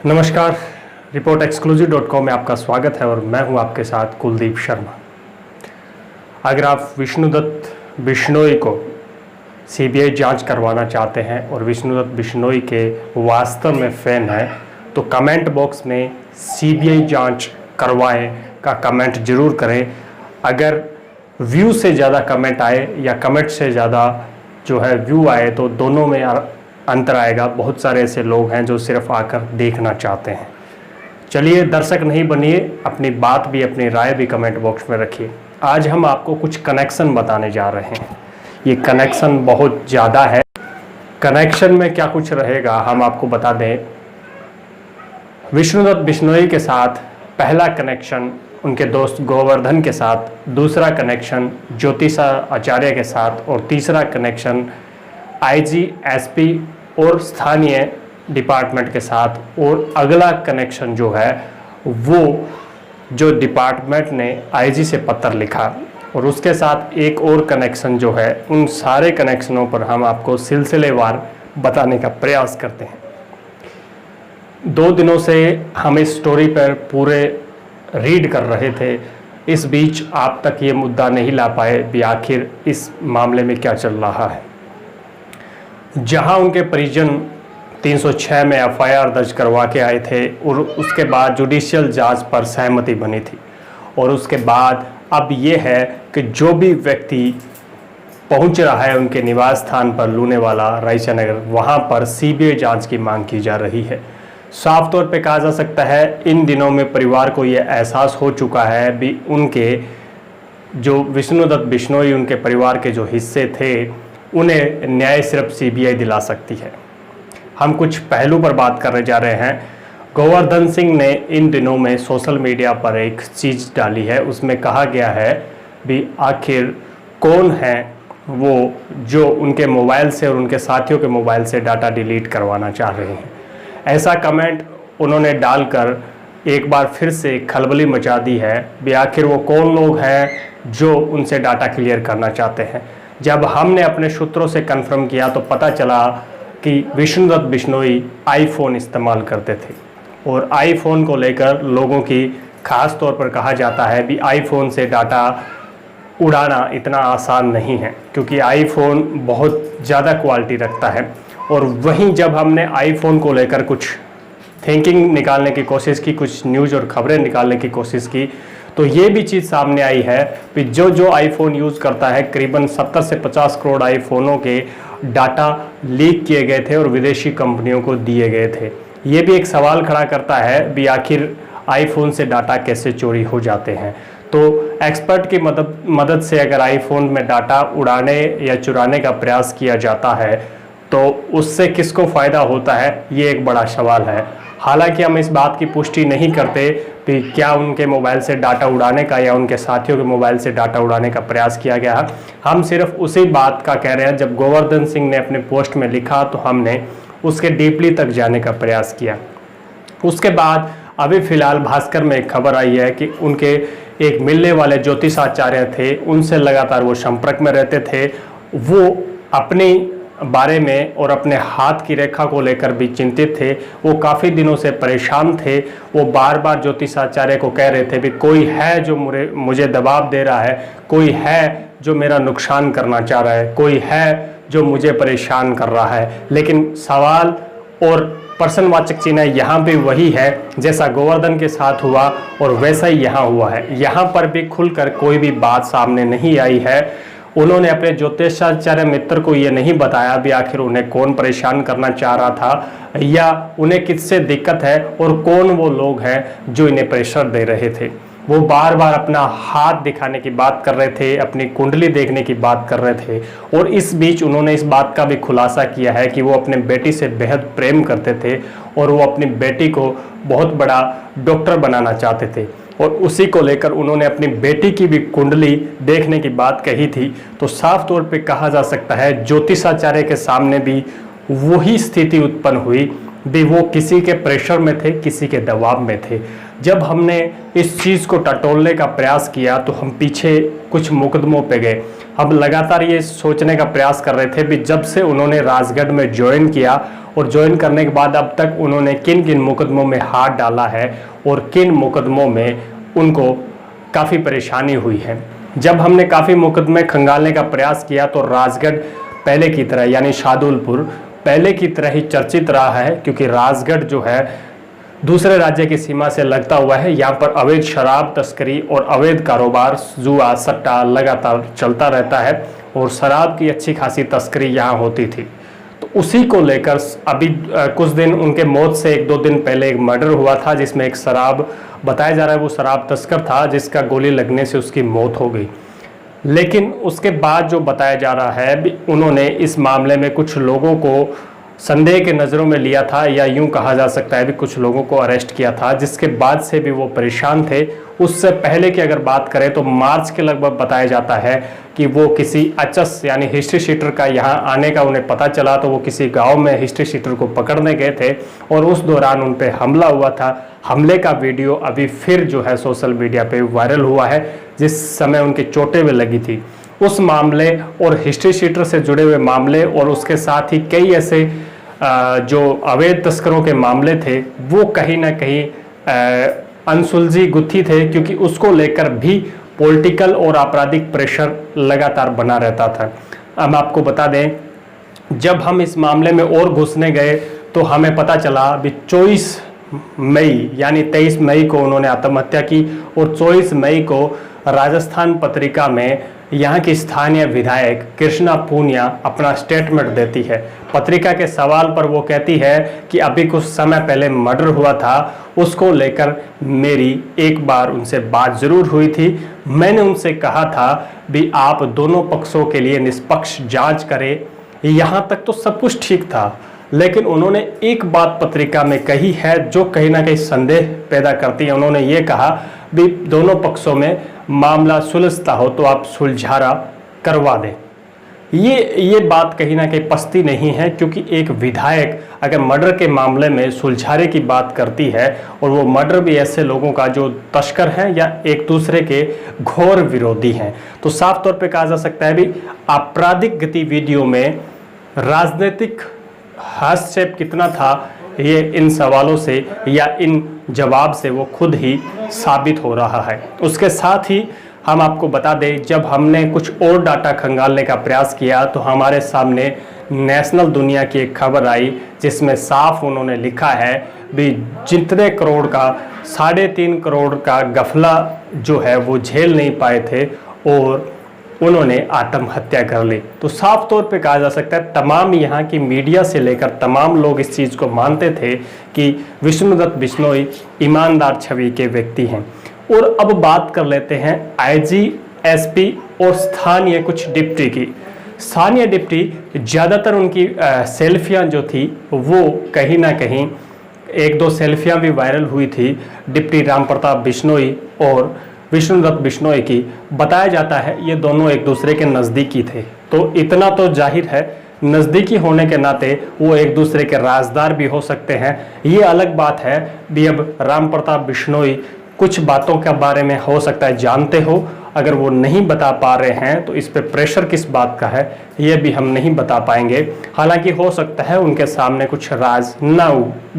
नमस्कार, रिपोर्ट एक्सक्लूसिव.com में आपका स्वागत है और मैं हूं आपके साथ कुलदीप शर्मा। अगर आप विष्णुदत्त बिश्नोई को सीबीआई जांच करवाना चाहते हैं और विष्णुदत्त बिश्नोई के वास्तव में फ़ैन हैं तो कमेंट बॉक्स में सीबीआई जांच करवाएं का कमेंट ज़रूर करें। अगर व्यू से ज़्यादा कमेंट आए या कमेंट से ज़्यादा जो है व्यू आए तो दोनों में अंतर आएगा। बहुत सारे ऐसे लोग हैं जो सिर्फ आकर देखना चाहते हैं। चलिए, दर्शक नहीं बनिए, अपनी बात भी अपनी राय भी कमेंट बॉक्स में रखिए। आज हम आपको कुछ कनेक्शन बताने जा रहे हैं। ये कनेक्शन बहुत ज़्यादा है। कनेक्शन में क्या कुछ रहेगा हम आपको बता दें। विष्णुदत्त बिश्नोई के साथ पहला कनेक्शन उनके दोस्त गोवर्धन के साथ, दूसरा कनेक्शन ज्योतिषा आचार्य के साथ और तीसरा कनेक्शन आईजी, एसपी और स्थानीय डिपार्टमेंट के साथ। और अगला कनेक्शन जो है वो जो डिपार्टमेंट ने आईजी से पत्र लिखा और उसके साथ एक और कनेक्शन जो है, उन सारे कनेक्शनों पर हम आपको सिलसिलेवार बताने का प्रयास करते हैं। 2 दिनों से हम इस स्टोरी पर पूरे रीड कर रहे थे। इस बीच आप तक ये मुद्दा नहीं ला पाए भी आखिर इस मामले में क्या चल रहा है। जहां उनके परिजन 306 में एफआईआर दर्ज करवा के आए थे और उसके बाद जुडिशियल जांच पर सहमति बनी थी और उसके बाद अब ये है कि जो भी व्यक्ति पहुंच रहा है उनके निवास स्थान पर लूनेवाला रायचा नगर, वहां पर सीबीआई जांच की मांग की जा रही है। साफ तौर पे कहा जा सकता है इन दिनों में परिवार को ये एहसास हो चुका है भी उनके जो विष्णुदत्त बिश्नोई उनके परिवार के जो हिस्से थे उन्हें न्याय सिर्फ सीबीआई दिला सकती है। हम कुछ पहलू पर बात करने जा रहे हैं। गोवर्धन सिंह ने इन दिनों में सोशल मीडिया पर एक चीज़ डाली है। उसमें कहा गया है भी आखिर कौन है वो जो उनके मोबाइल से और उनके साथियों के मोबाइल से डाटा डिलीट करवाना चाह रहे हैं। ऐसा कमेंट उन्होंने डालकर एक बार फिर से खलबली मचा दी है भी आखिर वो कौन लोग हैं जो उनसे डाटा क्लियर करना चाहते हैं। जब हमने अपने सूत्रों से कंफर्म किया तो पता चला कि विष्णुदत्त बिश्नोई आईफोन इस्तेमाल करते थे और आईफोन को लेकर लोगों की खास तौर पर कहा जाता है भी आईफोन से डाटा उड़ाना इतना आसान नहीं है क्योंकि आईफोन बहुत ज़्यादा क्वालिटी रखता है। और वहीं जब हमने आईफोन को लेकर कुछ थिंकिंग निकालने की कोशिश की, कुछ न्यूज़ और खबरें निकालने की कोशिश की, तो ये भी चीज़ सामने आई है कि जो आईफोन यूज़ करता है करीबन 70 से 50 करोड़ आईफोनों के डाटा लीक किए गए थे और विदेशी कंपनियों को दिए गए थे। ये भी एक सवाल खड़ा करता है भी आखिर आईफोन से डाटा कैसे चोरी हो जाते हैं। तो एक्सपर्ट की मदद से अगर आईफोन में डाटा उड़ाने या चुराने का प्रयास किया जाता है तो उससे किसको फ़ायदा होता है, ये एक बड़ा सवाल है। हालांकि हम इस बात की पुष्टि नहीं करते कि क्या उनके मोबाइल से डाटा उड़ाने का या उनके साथियों के मोबाइल से डाटा उड़ाने का प्रयास किया गया। हम सिर्फ उसी बात का कह रहे हैं। जब गोवर्धन सिंह ने अपने पोस्ट में लिखा तो हमने उसके डीपली तक जाने का प्रयास किया। उसके बाद अभी फ़िलहाल भास्कर में एक खबर आई है कि उनके एक मिलने वाले ज्योतिषा आचार्य थे, उनसे लगातार वो संपर्क में रहते थे। वो अपनी बारे में और अपने हाथ की रेखा को लेकर भी चिंतित थे। वो काफ़ी दिनों से परेशान थे। वो बार बार ज्योतिषाचार्य को कह रहे थे भी कोई है जो मुझे दबाव दे रहा है, कोई है जो मेरा नुकसान करना चाह रहा है, कोई है जो मुझे परेशान कर रहा है। लेकिन सवाल और प्रश्नवाचक चिन्ह यहाँ पे वही है जैसा गोवर्धन के साथ हुआ और वैसा ही यहाँ हुआ है। यहाँ पर भी खुलकर कोई भी बात सामने नहीं आई है। उन्होंने अपने ज्योतिषाचार्य मित्र को ये नहीं बताया भी आखिर उन्हें कौन परेशान करना चाह रहा था या उन्हें किससे दिक्कत है और कौन वो लोग हैं जो इन्हें प्रेशर दे रहे थे। वो बार बार अपना हाथ दिखाने की बात कर रहे थे, अपनी कुंडली देखने की बात कर रहे थे और इस बीच उन्होंने इस बात का भी खुलासा किया है कि वो अपने बेटी से बेहद प्रेम करते थे और वो अपनी बेटी को बहुत बड़ा डॉक्टर बनाना चाहते थे और उसी को लेकर उन्होंने अपनी बेटी की भी कुंडली देखने की बात कही थी। तो साफ तौर पे कहा जा सकता है ज्योतिषाचार्य के सामने भी वही स्थिति उत्पन्न हुई भी वो किसी के प्रेशर में थे, किसी के दबाव में थे। जब हमने इस चीज़ को टटोलने का प्रयास किया तो हम पीछे कुछ मुकदमों पे गए। हम लगातार ये सोचने का प्रयास कर रहे थे भी जब से उन्होंने राजगढ़ में ज्वाइन किया और ज्वाइन करने के बाद अब तक उन्होंने किन किन मुकदमों में हाथ डाला है और किन मुकदमों में उनको काफ़ी परेशानी हुई है। जब हमने काफ़ी मुकदमे खंगालने का प्रयास किया तो राजगढ़ पहले की तरह यानी शार्दुलपुर पहले की तरह ही चर्चित रहा है, क्योंकि राजगढ़ जो है दूसरे राज्य की सीमा से लगता हुआ है। यहाँ पर अवैध शराब तस्करी और अवैध कारोबार, जुआ, सट्टा लगातार चलता रहता है और शराब की अच्छी खासी तस्करी यहाँ होती थी। तो उसी को लेकर अभी कुछ दिन उनके मौत से 1-2 दिन पहले एक मर्डर हुआ था, जिसमें एक शराब बताया जा रहा है वो शराब तस्कर था जिसका गोली लगने से उसकी मौत हो गई। लेकिन उसके बाद जो बताया जा रहा है उन्होंने इस मामले में कुछ लोगों को संदेह के नज़रों में लिया था, या यूं कहा जा सकता है भी कुछ लोगों को अरेस्ट किया था, जिसके बाद से भी वो परेशान थे। उससे पहले की अगर बात करें तो मार्च के लगभग बताया जाता है कि वो किसी अचस यानी हिस्ट्री शीटर का यहाँ आने का उन्हें पता चला, तो वो किसी गांव में हिस्ट्री शीटर को पकड़ने गए थे और उस दौरान उन पर हमला हुआ था। हमले का वीडियो अभी फिर जो है सोशल मीडिया पे वायरल हुआ है, जिस समय उनकी चोटें भी लगी थी। उस मामले और हिस्ट्री शीटर से जुड़े हुए मामले और उसके साथ ही कई ऐसे जो अवैध तस्करों के मामले थे वो कहीं ना कहीं अनसुलझी गुत्थी थे, क्योंकि उसको लेकर भी पॉलिटिकल और आपराधिक प्रेशर लगातार बना रहता था। अब आपको बता दें, जब हम इस मामले में और घुसने गए तो हमें पता चला भी 24 मई यानी 23 मई को उन्होंने आत्महत्या की और 24 मई को राजस्थान पत्रिका में यहाँ की स्थानीय विधायक कृष्णा पूनिया अपना स्टेटमेंट देती है। पत्रिका के सवाल पर वो कहती है कि अभी कुछ समय पहले मर्डर हुआ था, उसको लेकर मेरी एक बार उनसे बात ज़रूर हुई थी। मैंने उनसे कहा था भी आप दोनों पक्षों के लिए निष्पक्ष जांच करें। यहाँ तक तो सब कुछ ठीक था, लेकिन उन्होंने एक बात पत्रिका में कही है जो कहीं ना कहीं संदेह पैदा करती है। उन्होंने ये कहा भी दोनों पक्षों में मामला सुलझता हो तो आप सुलझारा करवा दें। ये बात कहीं ना कहीं पसती नहीं है, क्योंकि एक विधायक अगर मर्डर के मामले में सुलझारे की बात करती है और वो मर्डर भी ऐसे लोगों का जो तस्कर हैं या एक दूसरे के घोर विरोधी हैं, तो साफ तौर पे कहा जा सकता है भी आपराधिक गतिविधियों में राजनीतिक हस्तक्षेप कितना था, ये इन सवालों से या इन जवाब से वो खुद ही साबित हो रहा है। उसके साथ ही हम आपको बता दें, जब हमने कुछ और डाटा खंगालने का प्रयास किया तो हमारे सामने नेशनल दुनिया की एक खबर आई, जिसमें साफ उन्होंने लिखा है भी जितने करोड़ का 3.5 करोड़ का गफला जो है वो झेल नहीं पाए थे और उन्होंने आत्महत्या कर ली। तो साफ तौर पे कहा जा सकता है तमाम यहाँ की मीडिया से लेकर तमाम लोग इस चीज़ को मानते थे कि विष्णुदत्त बिश्नोई ईमानदार छवि के व्यक्ति हैं। और अब बात कर लेते हैं आईजी, एसपी और स्थानीय कुछ डिप्टी की। स्थानीय डिप्टी ज़्यादातर उनकी सेल्फियाँ जो थी वो कहीं ना कहीं 1-2 सेल्फियाँ भी वायरल हुई थी डिप्टी राम प्रताप बिश्नोई और विष्णुदत्त बिश्नोई की। बताया जाता है ये दोनों एक दूसरे के नज़दीकी थे, तो इतना तो जाहिर है नज़दीकी होने के नाते वो एक दूसरे के राजदार भी हो सकते हैं। ये अलग बात है भी अब राम प्रताप बिश्नोई कुछ बातों के बारे में हो सकता है जानते हो, अगर वो नहीं बता पा रहे हैं तो इस पे प्रेशर किस बात का है ये भी हम नहीं बता पाएंगे। हालांकि हो सकता है उनके सामने कुछ राज ना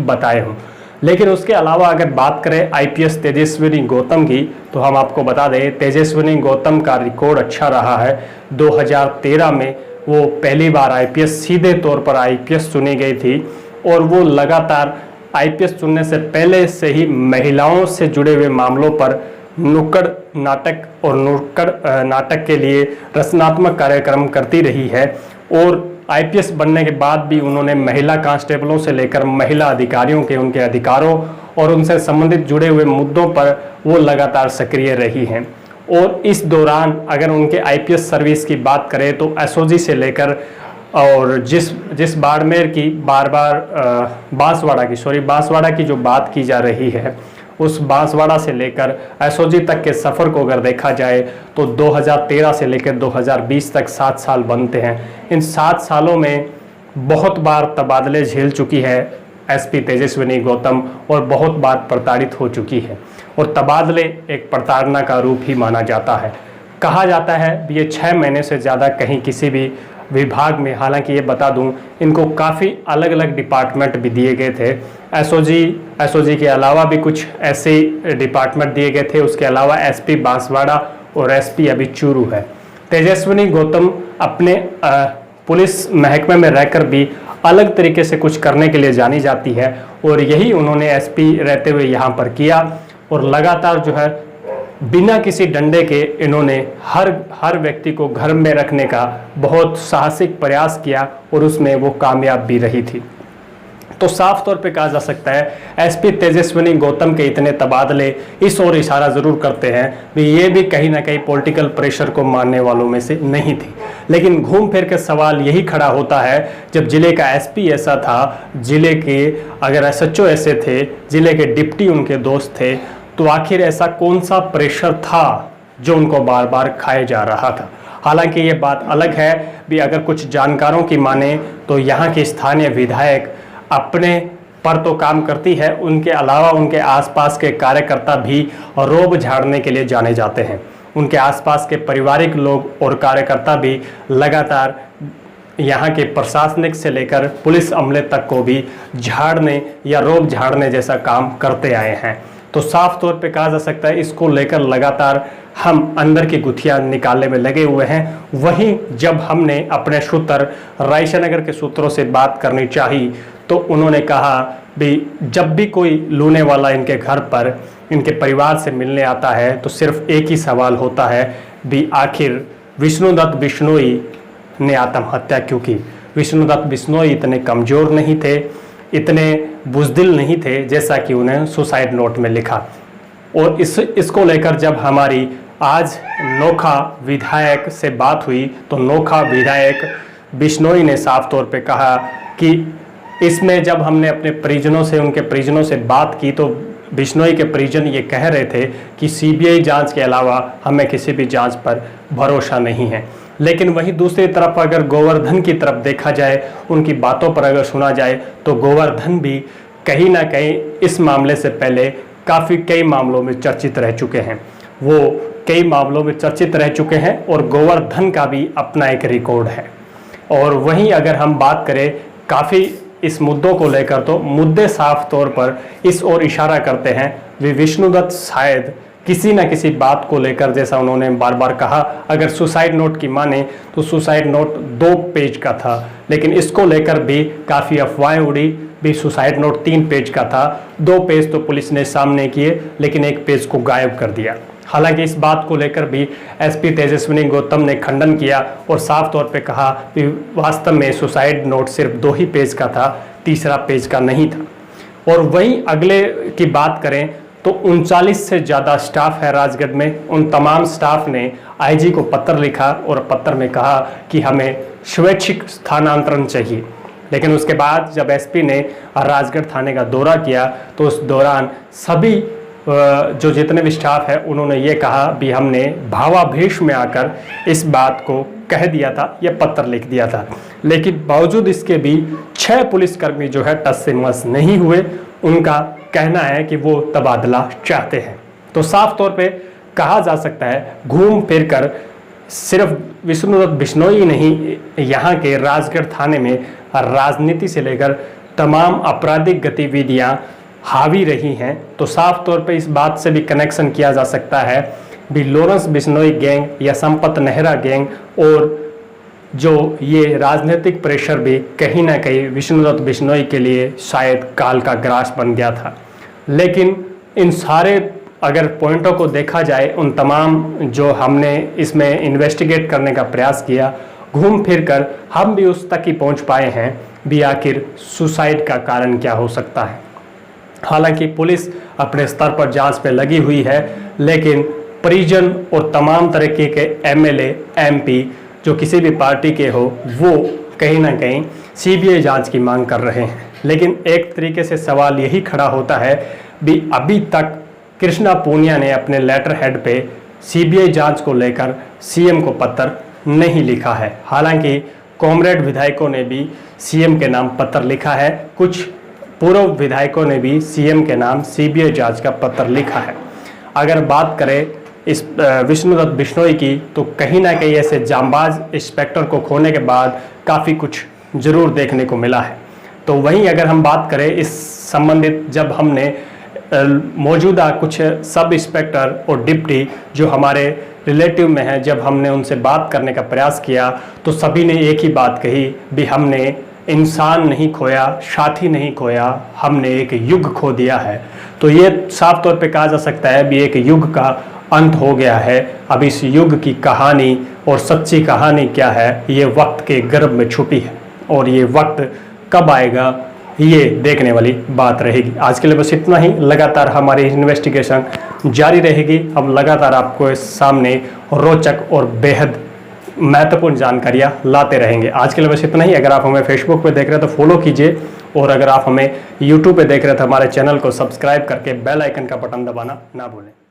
बताए हों। लेकिन उसके अलावा अगर बात करें आईपीएस तेजस्विनी गौतम की, तो हम आपको बता दें तेजस्विनी गौतम का रिकॉर्ड अच्छा रहा है। 2013 में वो पहली बार आईपीएस सीधे तौर पर आईपीएस चुनी गई थी और वो लगातार आईपीएस चुनने से पहले से ही महिलाओं से जुड़े हुए मामलों पर नुक्कड़ नाटक और नुक्कड़ नाटक के लिए रचनात्मक कार्यक्रम करती रही है। और आईपीएस बनने के बाद भी उन्होंने महिला कांस्टेबलों से लेकर महिला अधिकारियों के उनके अधिकारों और उनसे संबंधित जुड़े हुए मुद्दों पर वो लगातार सक्रिय रही हैं। और इस दौरान अगर उनके आईपीएस सर्विस की बात करें तो एसओजी से लेकर और जिस बाड़मेर की बांसवाड़ा की जो बात की जा रही है, उस बांसवाड़ा से लेकर एसओजी तक के सफ़र को अगर देखा जाए तो 2013 से लेकर 2020 तक 7 साल बनते हैं। इन 7 सालों में बहुत बार तबादले झेल चुकी है एसपी तेजस्विनी गौतम और बहुत बार प्रताड़ित हो चुकी है और तबादले एक प्रताड़ना का रूप ही माना जाता है। कहा जाता है भी ये 6 महीने से ज़्यादा कहीं किसी भी विभाग में, हालांकि ये बता दूं इनको काफ़ी अलग अलग डिपार्टमेंट भी दिए गए थे। एसओजी के अलावा भी कुछ ऐसे डिपार्टमेंट दिए गए थे। उसके अलावा एसपी बांसवाड़ा और एसपी अभी चूरू है। तेजस्विनी गौतम अपने पुलिस महकमे में रहकर भी अलग तरीके से कुछ करने के लिए जानी जाती है और यही उन्होंने एसपी रहते हुए यहाँ पर किया और लगातार जो है बिना किसी डंडे के इन्होंने हर व्यक्ति को घर में रखने का बहुत साहसिक प्रयास किया और उसमें वो कामयाब भी रही थी। तो साफ तौर पे कहा जा सकता है एसपी तेजस्विनी गौतम के इतने तबादले इस ओर इशारा जरूर करते हैं भी ये भी कहीं ना कहीं पॉलिटिकल प्रेशर को मानने वालों में से नहीं थी। लेकिन घूम फिर के सवाल यही खड़ा होता है, जब जिले का एसपी ऐसा था, जिले के अगर एसएचओ ऐसे थे, जिले के डिप्टी उनके दोस्त थे, तो आखिर ऐसा कौन सा प्रेशर था जो उनको बार बार खाए जा रहा था। हालांकि ये बात अलग है भी अगर कुछ जानकारों की माने तो यहाँ के स्थानीय विधायक अपने पर तो काम करती है, उनके अलावा उनके आसपास के कार्यकर्ता भी रोब झाड़ने के लिए जाने जाते हैं। उनके आसपास के पारिवारिक लोग और कार्यकर्ता भी लगातार यहाँ के प्रशासनिक से लेकर पुलिस अमले तक को भी झाड़ने या रोब झाड़ने जैसा काम करते आए हैं। तो साफ तौर पे कहा जा सकता है इसको लेकर लगातार हम अंदर की गुत्थियां निकालने में लगे हुए हैं। वहीं जब हमने अपने शूटर रायशनगर के सूत्रों से बात करनी चाही तो उन्होंने कहा भी जब भी कोई लूने वाला इनके घर पर इनके परिवार से मिलने आता है तो सिर्फ एक ही सवाल होता है भी आखिर विष्णुदत्त बिश्नोई ने आत्महत्या क्यों की। विष्णुदत्त बिश्नोई इतने कमज़ोर नहीं थे, इतने बुज़दिल नहीं थे जैसा कि उन्हें सुसाइड नोट में लिखा। और इसको लेकर जब हमारी आज नोखा विधायक से बात हुई तो नोखा विधायक बिश्नोई ने साफ तौर पे कहा कि इसमें जब हमने अपने परिजनों से उनके परिजनों से बात की तो बिश्नोई के परिजन ये कह रहे थे कि सीबीआई जांच के अलावा हमें किसी भी जांच पर भरोसा नहीं है। लेकिन वहीं दूसरी तरफ अगर गोवर्धन की तरफ देखा जाए, उनकी बातों पर अगर सुना जाए तो गोवर्धन भी कहीं ना कहीं इस मामले से पहले कई मामलों में चर्चित रह चुके हैं। वो कई मामलों में चर्चित रह चुके हैं और गोवर्धन का भी अपना एक रिकॉर्ड है। और वहीं अगर हम बात करें काफ़ी इस मुद्दों को लेकर तो मुद्दे साफ तौर पर इस ओर इशारा करते हैं वे विष्णुदत्त शायद किसी न किसी बात को लेकर, जैसा उन्होंने बार बार कहा, अगर सुसाइड नोट की माने तो सुसाइड नोट 2 पेज का था, लेकिन इसको लेकर भी काफ़ी अफवाहें उड़ी भी सुसाइड नोट 3 पेज का था। 2 पेज तो पुलिस ने सामने किए लेकिन 1 पेज को गायब कर दिया। हालांकि इस बात को लेकर भी एसपी तेजस्विनी गौतम ने खंडन किया और साफ तौर पे कहा कि वास्तव में सुसाइड नोट सिर्फ 2 ही पेज का था, तीसरा पेज का नहीं था। और वहीं अगले की बात करें तो 39 से ज़्यादा स्टाफ है राजगढ़ में। उन तमाम स्टाफ ने आईजी को पत्र लिखा और पत्र में कहा कि हमें स्वैच्छिक स्थानांतरण चाहिए। लेकिन उसके बाद जब एसपी ने राजगढ़ थाने का दौरा किया तो उस दौरान सभी जो जितने भी स्टाफ है उन्होंने ये कहा भी हमने भावावेश में आकर इस बात को कह दिया था, यह पत्र लिख दिया था। लेकिन बावजूद इसके भी 6 पुलिसकर्मी जो है टस से मस नहीं हुए। उनका कहना है कि वो तबादला चाहते हैं। तो साफ तौर पे कहा जा सकता है घूम फिर कर सिर्फ विष्णुदत्त बिश्नोई नहीं, यहाँ के राजगढ़ थाने में राजनीति से लेकर तमाम आपराधिक गतिविधियाँ हावी रही हैं। तो साफ तौर पे इस बात से भी कनेक्शन किया जा सकता है भी लॉरेंस बिश्नोई गैंग या संपत नेहरा गैंग और जो ये राजनीतिक प्रेशर भी कहीं ना कहीं विष्णुदत्त बिश्नोई के लिए शायद काल का ग्रास बन गया था। लेकिन इन सारे अगर पॉइंटों को देखा जाए, उन तमाम जो हमने इसमें इन्वेस्टिगेट करने का प्रयास किया, घूम फिर कर हम भी उस तक ही पहुंच पाए हैं भी आखिर सुसाइड का कारण क्या हो सकता है। हालांकि पुलिस अपने स्तर पर जांच पे लगी हुई है, लेकिन परिजन और तमाम तरीके के एमएलए एमपी जो किसी भी पार्टी के हो वो कहीं ना कहीं सीबीआई जांच की मांग कर रहे हैं। लेकिन एक तरीके से सवाल यही खड़ा होता है भी अभी तक कृष्णा पूनिया ने अपने लेटर हेड पे सीबीआई जांच को लेकर सीएम को पत्र नहीं लिखा है। हालांकि कॉमरेड विधायकों ने भी सीएम के नाम पत्र लिखा है। कुछ पूर्व विधायकों ने भी सीएम के नाम सीबीआई जांच का पत्र लिखा है। अगर बात करें इस विष्णुदत्त बिश्नोई की, तो कहीं ना कहीं ऐसे जांबाज इंस्पेक्टर को खोने के बाद काफ़ी कुछ जरूर देखने को मिला है। तो वहीं अगर हम बात करें इस संबंधित, जब हमने मौजूदा कुछ सब इंस्पेक्टर और डिप्टी जो हमारे रिलेटिव में हैं, जब हमने उनसे बात करने का प्रयास किया तो सभी ने एक ही बात कही भी हमने इंसान नहीं खोया, साथी नहीं खोया, हमने एक युग खो दिया है। तो ये साफ तौर पे कहा जा सकता है भी एक युग का अंत हो गया है। अब इस युग की कहानी और सच्ची कहानी क्या है, ये वक्त के गर्भ में छुपी है और ये वक्त कब आएगा ये देखने वाली बात रहेगी। आज के लिए बस इतना ही। लगातार हमारी इन्वेस्टिगेशन जारी रहेगी। अब लगातार आपको सामने रोचक और बेहद महत्वपूर्ण जानकारियां लाते रहेंगे। आज के लिए बस इतना ही। अगर आप हमें फेसबुक पे देख रहे हैं तो फॉलो कीजिए, और अगर आप हमें यूट्यूब पे देख रहे हैं तो हमारे चैनल को सब्सक्राइब करके बेल आइकन का बटन दबाना ना भूलें।